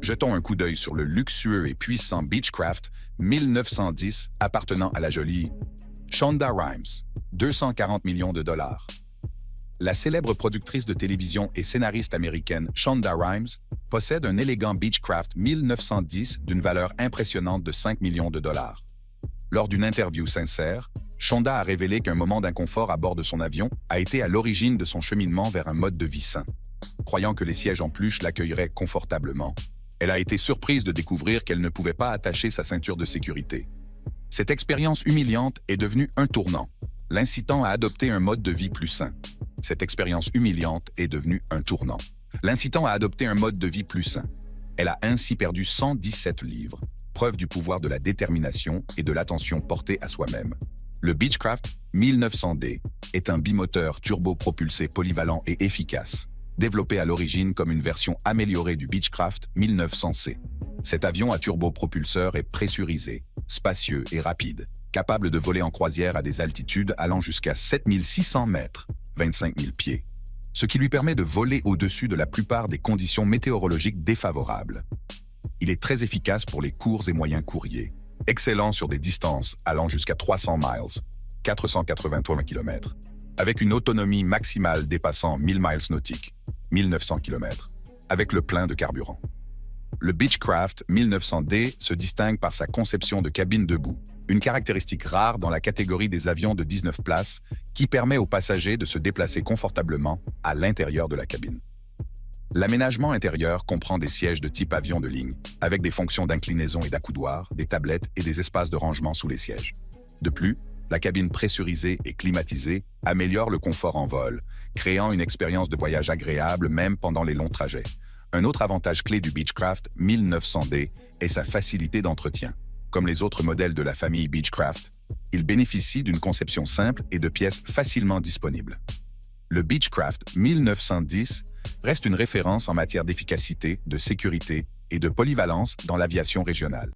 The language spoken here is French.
Jetons un coup d'œil sur le luxueux et puissant Beechcraft 1910 appartenant à la jolie Shonda Rhimes, 240 millions de dollars. La célèbre productrice de télévision et scénariste américaine Shonda Rhimes possède un élégant Beechcraft 1910 d'une valeur impressionnante de 5 millions de dollars. Lors d'une interview sincère, Shonda a révélé qu'un moment d'inconfort à bord de son avion a été à l'origine de son cheminement vers un mode de vie sain. Croyant que les sièges en pluche l'accueilleraient confortablement, elle a été surprise de découvrir qu'elle ne pouvait pas attacher sa ceinture de sécurité. Cette expérience humiliante est devenue un tournant, l'incitant à adopter un mode de vie plus sain. Cette expérience humiliante est devenue un tournant, l'incitant à adopter un mode de vie plus sain. Elle a ainsi perdu 117 livres, preuve du pouvoir de la détermination et de l'attention portée à soi-même. Le Beechcraft 1900D est un bimoteur turbo-propulsé polyvalent et efficace, développé à l'origine comme une version améliorée du Beechcraft 1900C. Cet avion à turbopropulseur est pressurisé, spacieux et rapide, capable de voler en croisière à des altitudes allant jusqu'à 7600 mètres, 25 000 pieds, ce qui lui permet de voler au-dessus de la plupart des conditions météorologiques défavorables. Il est très efficace pour les courts et moyens courriers, excellent sur des distances allant jusqu'à 300 miles, 483 km, avec une autonomie maximale dépassant 1000 miles nautiques, 1900 km, avec le plein de carburant. Le Beechcraft 1900D se distingue par sa conception de cabine debout, une caractéristique rare dans la catégorie des avions de 19 places qui permet aux passagers de se déplacer confortablement à l'intérieur de la cabine. L'aménagement intérieur comprend des sièges de type avion de ligne, avec des fonctions d'inclinaison et d'accoudoir, des tablettes et des espaces de rangement sous les sièges. De plus, la cabine pressurisée et climatisée améliore le confort en vol, créant une expérience de voyage agréable même pendant les longs trajets. Un autre avantage clé du Beechcraft 1900D est sa facilité d'entretien. Comme les autres modèles de la famille Beechcraft, il bénéficie d'une conception simple et de pièces facilement disponibles. Le Beechcraft 1910 reste une référence en matière d'efficacité, de sécurité et de polyvalence dans l'aviation régionale.